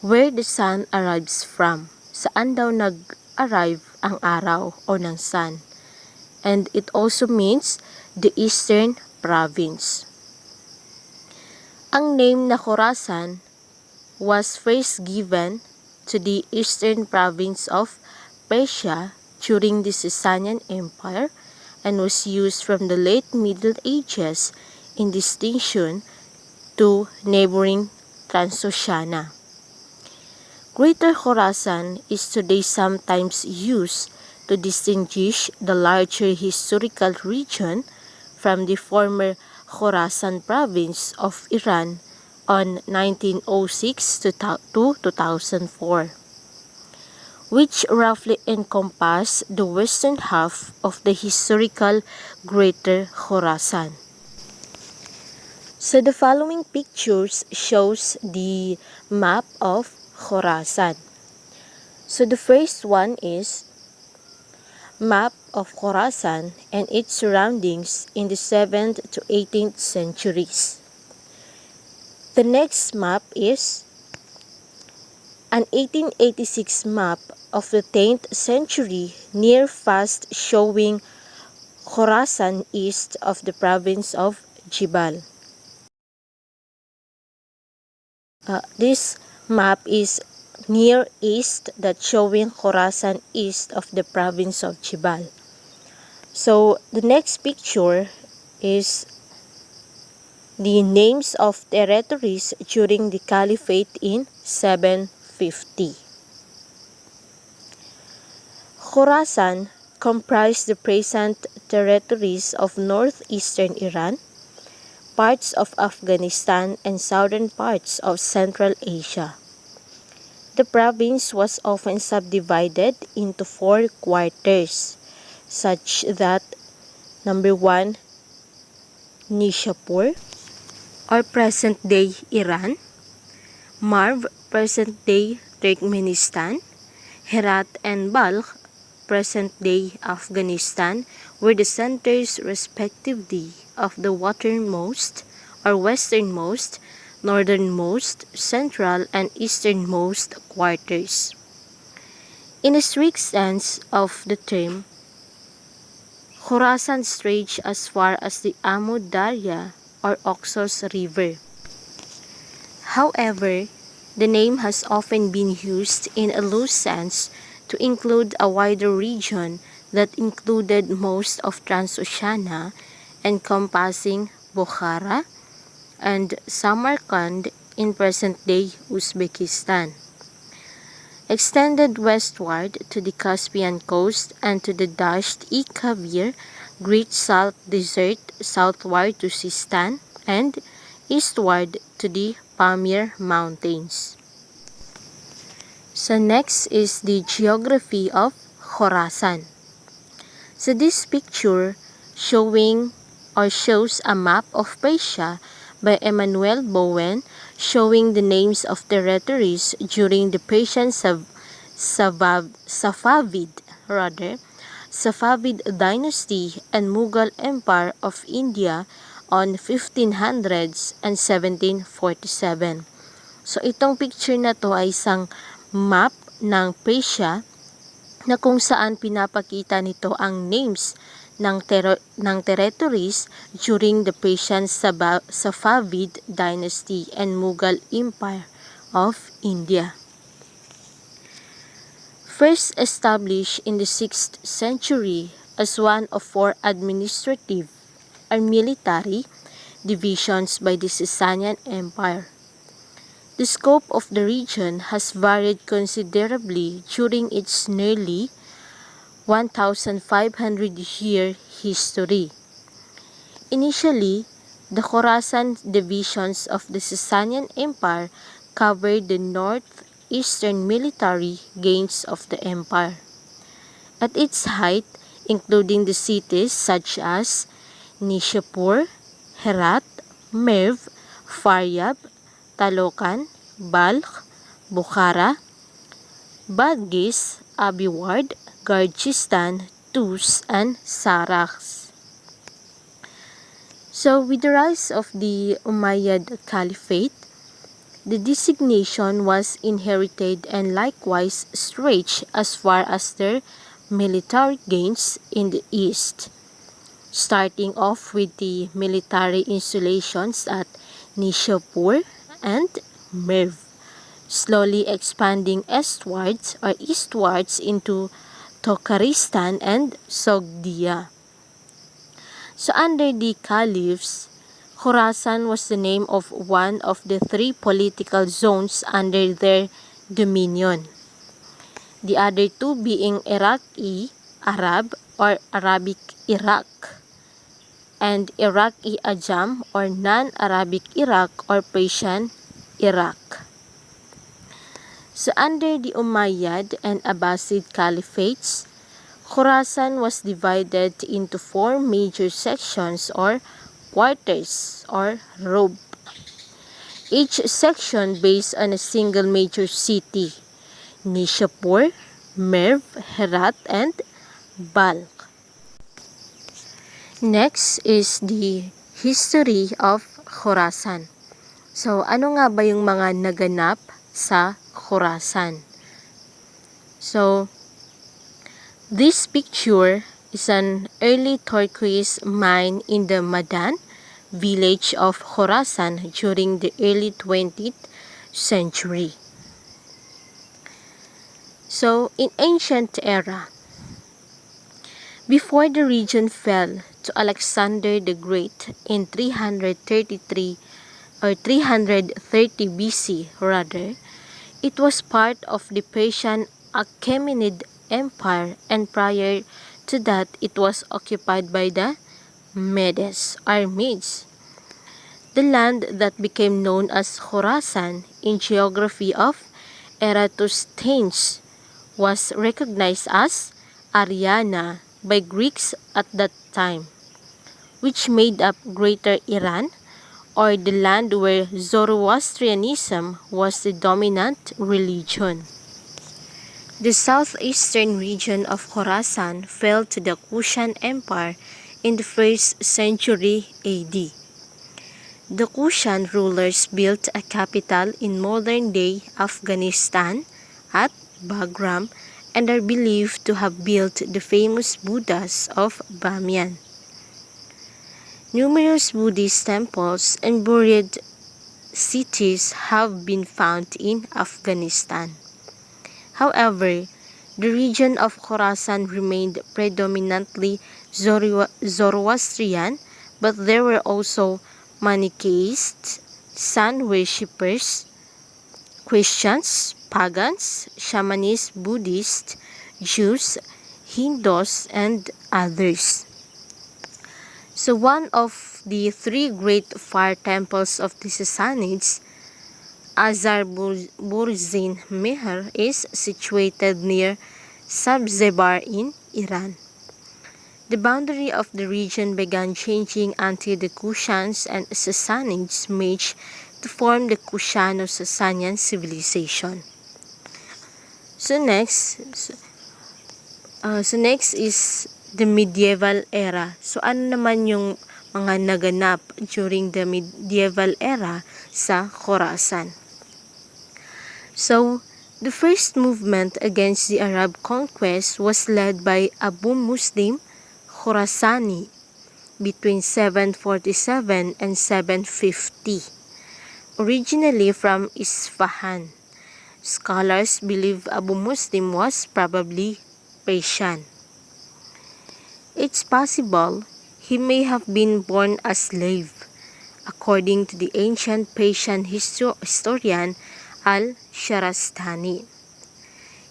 where the sun arrives from. Saan daw nag-arrive ang araw o ng sun. And it also means the eastern province. Ang name na Khorasan was first given to the eastern province of Persia during the Sasanian Empire and was used from the late Middle Ages in distinction to neighboring Transoxiana. Greater Khorasan is today sometimes used to distinguish the larger historical region from the former Khorasan province of Iran on 1906 to 2004, which roughly encompass the western half of the historical Greater Khorasan. So the following pictures shows the map of Khorasan. So the first one is map of Khorasan and its surroundings in the 7th to 18th centuries. The next map is an 1886 map of the 10th century near Fast showing Khorasan east of the province of Jibal. This map is near east that showing Khorasan east of the province of Jibal. So the next picture is the names of territories during the Caliphate in 750. Khorasan comprised the present territories of northeastern Iran, parts of Afghanistan, and southern parts of Central Asia. The province was often subdivided into 4 quarters, such that number 1, Nishapur, or present-day Iran, Marv, present-day Turkmenistan, Herat and Balkh, present-day Afghanistan, were the centers respectively of the watermost or westernmost, northernmost, central, and easternmost quarters. In a strict sense of the term, Khorasan stretched as far as the Amu Darya or Oxus River. However, the name has often been used in a loose sense to include a wider region that included most of Transoxiana, encompassing Bukhara and Samarkand in present-day Uzbekistan, extended westward to the Caspian coast and to the Dasht-i-Kavir Great Salt Desert, southward to Sistan, and eastward to the Pamir Mountains. So next is the geography of Khorasan. So this picture shows a map of Persia by Emanuel Bowen, showing the names of territories during the Persian Safavid dynasty and Mughal Empire of India on 1500s and 1747, So itong picture na to ay isang map ng Persia na kung saan pinapakita nito ang names ng territories during the Persian Safavid dynasty and Mughal Empire of India. First established in the 6th century as one of 4 administrative and military divisions by the Sasanian Empire. The scope of the region has varied considerably during its nearly 1,500-year history. Initially, the Khorasan divisions of the Sasanian Empire covered the northeastern military gains of the empire. At its height, including the cities such as Nishapur, Herat, Merv, Faryab, Talokan, Balkh, Bukhara, Badghis, Abiward, Gurjistan, Tus, and Sarax. So, with the rise of the Umayyad Caliphate, the designation was inherited and likewise stretched as far as their military gains in the east, starting off with the military installations at Nishapur and Merv, slowly expanding eastwards into Tokaristan and Sogdia. So under the caliphs, Khorasan was the name of one of the 3 political zones under their dominion. The other 2 being Iraqi Arab or Arabic Iraq and Iraqi Ajam or non-Arabic Iraq or Persian Iraq. So under the Umayyad and Abbasid caliphates, Khorasan was divided into 4 major sections or quarters or rob, each section based on a single major city: Nishapur, Merv, Herat, and Balkh. Next is the history of Khorasan. So, ano nga ba yung mga naganap sa Khorasan? So, this picture is an early turquoise mine in the Madan village of Khorasan during the early 20th century. So, in ancient era, before the region fell to Alexander the Great in 333 or 330 BC rather, it was part of the Persian Achaemenid Empire, and prior to that it was occupied by the Medes or Medes. The land that became known as Khorasan in geography of Eratosthenes was recognized as Ariana by Greeks at that time, which made up Greater Iran, or the land where Zoroastrianism was the dominant religion. The southeastern region of Khorasan fell to the Kushan Empire in the 1st century AD. The Kushan rulers built a capital in modern-day Afghanistan at Bagram and are believed to have built the famous Buddhas of Bamiyan. Numerous Buddhist temples and buried cities have been found in Afghanistan. However, the region of Khorasan remained predominantly Zoroastrian, but there were also Manichaeists, sun worshippers, Christians, pagans, Shamanist, Buddhists, Jews, Hindus, and others. So one of the 3 great fire temples of the Sassanids, Azarburzin Mehr, is situated near Sabzebar in Iran. The boundary of the region began changing until the Kushans and Sassanids merged to form the Kushano-Sasanian civilization. So next is the medieval era. So ano naman yung mga naganap during the medieval era sa Khorasan? So, the first movement against the Arab conquest was led by Abu Muslim Khurasani between 747 and 750, originally from Isfahan. Scholars believe Abu Muslim was probably Persian. It's possible he may have been born a slave, according to the ancient Persian historian Al-Sharastani.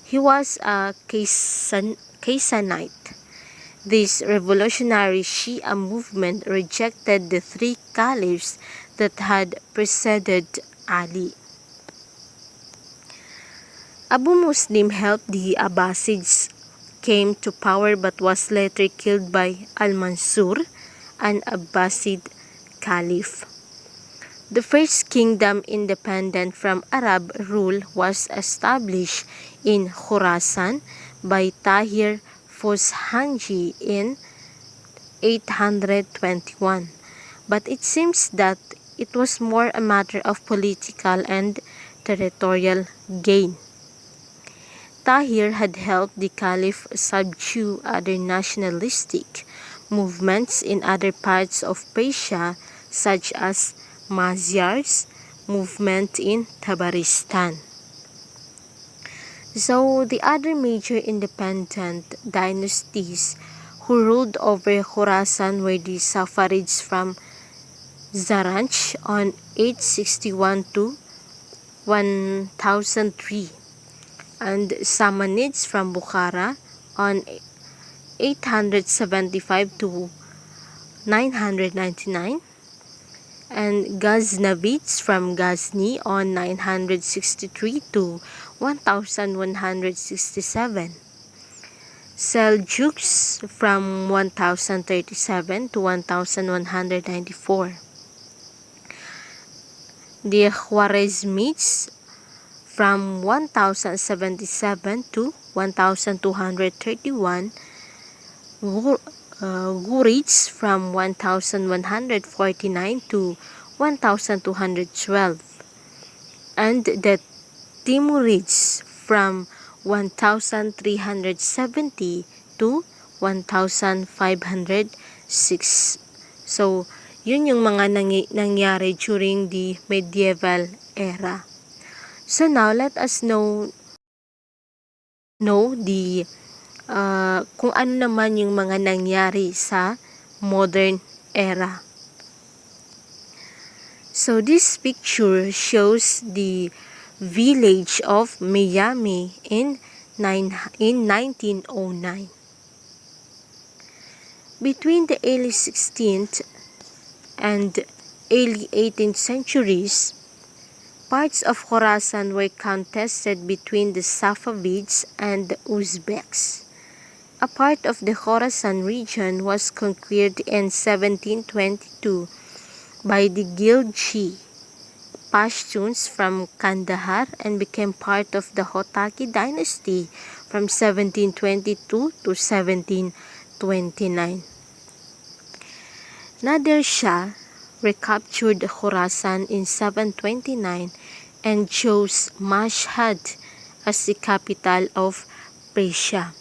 He was a Kaysanite. This revolutionary Shia movement rejected the three caliphs that had preceded Ali. Abu Muslim helped the Abbasids came to power but was later killed by Al-Mansur, an Abbasid caliph. The first kingdom independent from Arab rule was established in Khurasan by Tahir Fuzhanji in 821, but it seems that it was more a matter of political and territorial gain. Tahir had helped the Caliph subdue other nationalistic movements in other parts of Persia, such as Magyars movement in Tabaristan. So, the other major independent dynasties who ruled over Khorasan were the Safarids from Zaranj on 861 to 1003, and Samanids from Bukhara on 875 to 999, and Ghaznavids from Ghazni on 963 to 1167. Seljuks from 1037 to 1194. The Khwarezmids from 1077 to 1231. Ghurids from 1149 to 1212, and the Timurids from 1370 to 1506. So, yun yung mga nangyari during the medieval era. So now, let us know the kung ano naman yung mga nangyari sa modern era. So this picture shows the village of Miami in 1909. Between the early 16th and early 18th centuries, parts of Khorasan were contested between the Safavids and the Uzbeks. A part of the Khorasan region was conquered in 1722 by the Gilji Pashtuns from Kandahar and became part of the Hotaki dynasty from 1722 to 1729. Nader Shah recaptured Khorasan in 729 and chose Mashhad as the capital of Persia.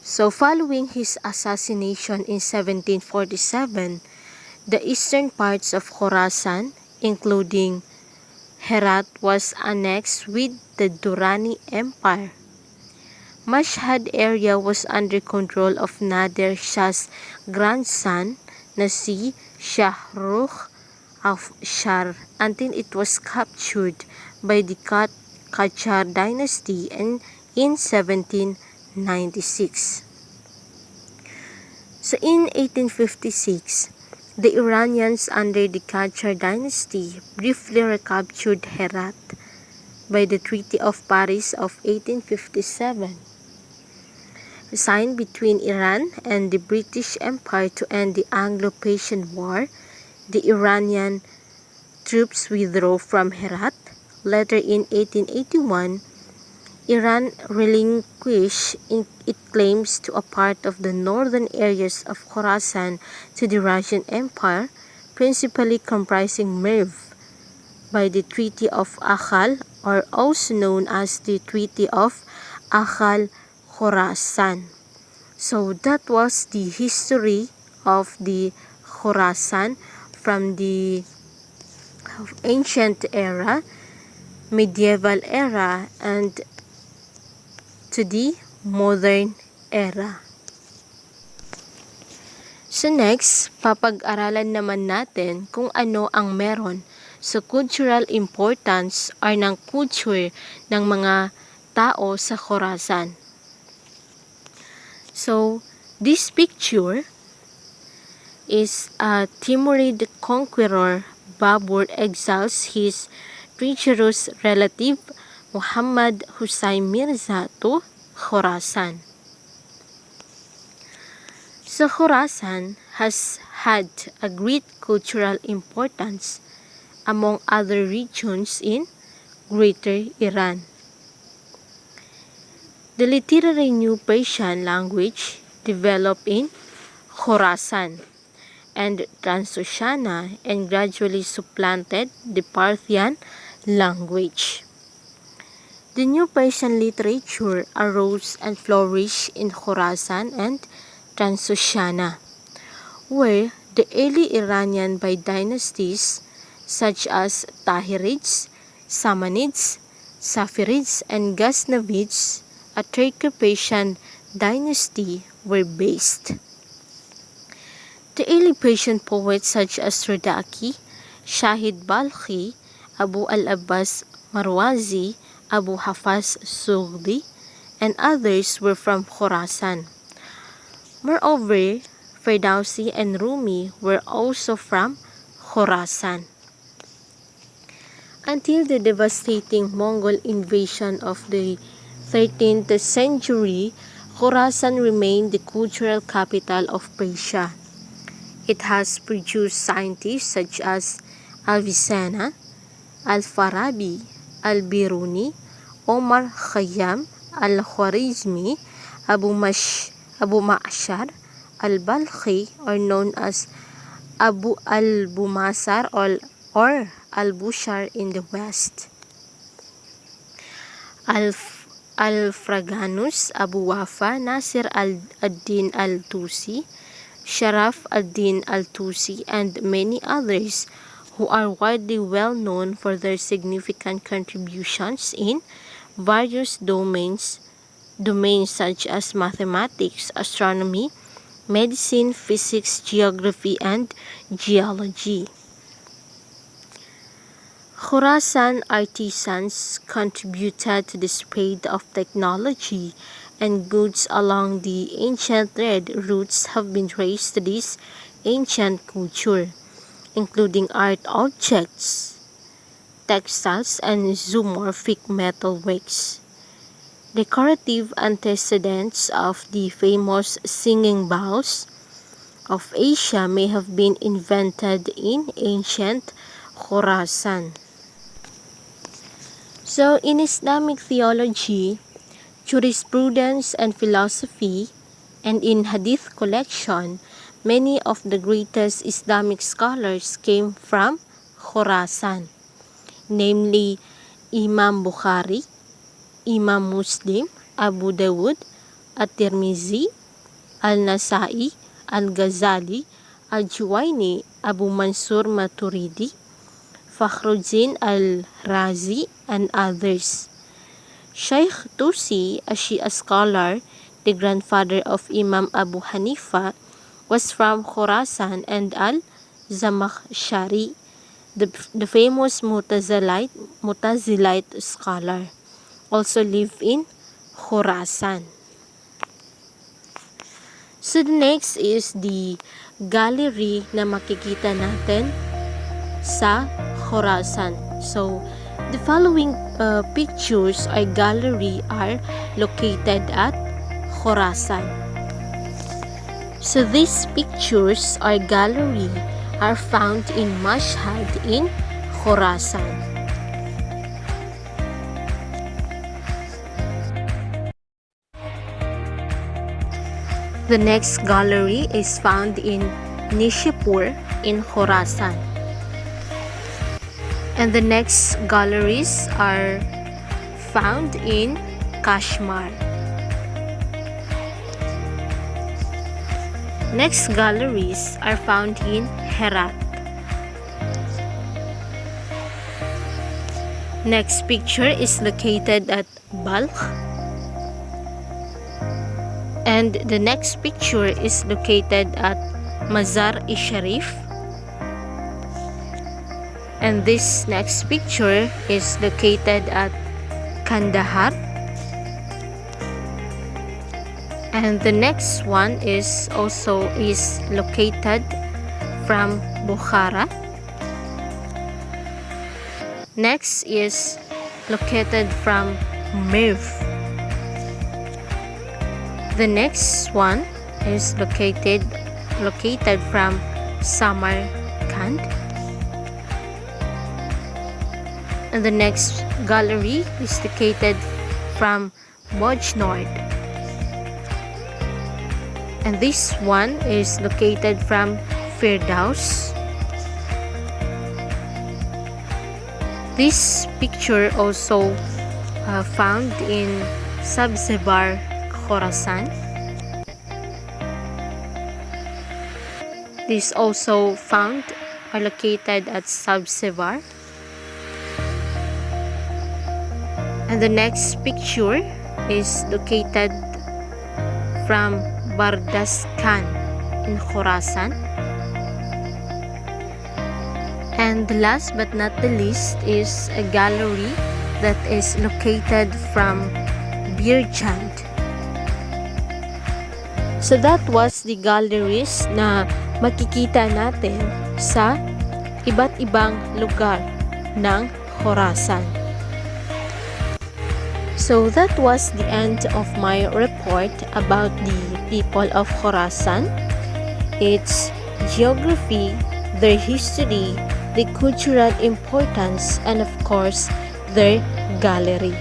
So following his assassination in 1747, the eastern parts of Khorasan, including Herat, was annexed with the Durrani Empire. Mashhad area was under control of Nader Shah's grandson, Nasi Shahrukh Afshar, until it was captured by the Qajar dynasty in 1796. So in 1856, the Iranians under the Qajar dynasty briefly recaptured Herat by the Treaty of Paris of 1857, signed between Iran and the British Empire to end the Anglo-Persian War. The Iranian troops withdrew from Herat. Later in 1881, Iran relinquished its claims to a part of the northern areas of Khorasan to the Russian Empire, principally comprising Merv, by the Treaty of Akhal, or also known as the Treaty of Akhal-Khorasan. So that was the history of the Khorasan from the ancient era, medieval era, and to the modern era. So next, papag-aralan naman natin kung ano ang meron sa cultural importance or ng culture ng mga tao sa Khorasan. So, this picture is a Timurid conqueror. Babur exiles his treacherous relative Muhammad Husayn Mirza to Khorasan. So Khorasan has had a great cultural importance among other regions in Greater Iran. The literary New Persian language developed in Khorasan and Transoxiana and gradually supplanted the Parthian language. The New Persian literature arose and flourished in Khorasan and Transoxiana, where the early Iranian by dynasties such as Tahirids, Samanids, Safarids, and Ghaznavids, a Turco-Persian dynasty, were based. The early Persian poets such as Radaki, Shahid Balkhi, Abu al-Abbas Marwazi, Abu Hafs Sughdi, and others were from Khorasan. Moreover, Ferdowsi and Rumi were also from Khorasan. Until the devastating Mongol invasion of the 13th century, Khorasan remained the cultural capital of Persia. It has produced scientists such as Avicenna, Al-Farabi, Al-Biruni, Omar Khayyam, Al-Khwarizmi, Abu Ma'shar al-Balkhi, or known as Abu al-Bumasar or al-Bushar in the West, Al-Fraganus, Abu Wafa, Nasir al-Din al-Tusi, Sharaf al-Din al-Tusi, and many others who are widely well known for their significant contributions in various domains such as mathematics, astronomy, medicine, physics, geography, and geology. Khorasan artisans contributed to the spread of technology, and goods along the ancient trade routes have been traced to this ancient culture, including art objects, textiles, and zoomorphic metalworks. Decorative antecedents of the famous singing bowls of Asia may have been invented in ancient Khorasan. So, in Islamic theology, jurisprudence, and philosophy, and in Hadith collection, many of the greatest Islamic scholars came from Khorasan, namely Imam Bukhari, Imam Muslim, Abu Dawud, At-Tirmizi, Al-Nasai, Al-Ghazali, Al-Juwayni, Abu Mansur Maturidi, Fakhruddin al-Razi, and others. Shaykh Tusi, a Shia scholar, the grandfather of Imam Abu Hanifa, was from Khorasan, and Al-Zamakhshari, the famous Mutazilite scholar, also lived in Khorasan. So the next is the gallery na makikita natin sa Khorasan. So the following pictures or gallery are located at Khorasan. So these pictures or gallery are found in Mashhad in Khorasan. The next gallery is found in Nishapur in Khorasan. And the next galleries are found in Kashmir. Next galleries are found in Herat. Next picture is located at Balkh. And the next picture is located at Mazar-i-Sharif. And this next picture is located at Kandahar. And the next one is located from Bukhara. Next is located from Merv. The next one is located from Samarkand. And the next gallery is located from Mojnord. And this one is located from Firdaus. This picture also found in Sabzevar, Khorasan. This also found or located at Sabzevar. And the next picture is located from Bardaskan in Khorasan. And last but not the least is a gallery that is located from Birjand. So that was the galleries na makikita natin sa iba't ibang lugar ng Khorasan. So that was the end of my report about the people of Khorasan, its geography, their history, the cultural importance, and of course, their gallery.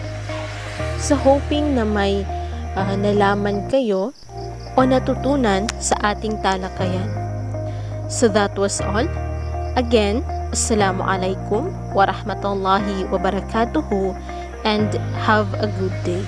So hoping na may nalaman kayo o natutunan sa ating talakayan. So that was all. Again, Assalamualaikum warahmatullahi wabarakatuh, and have a good day.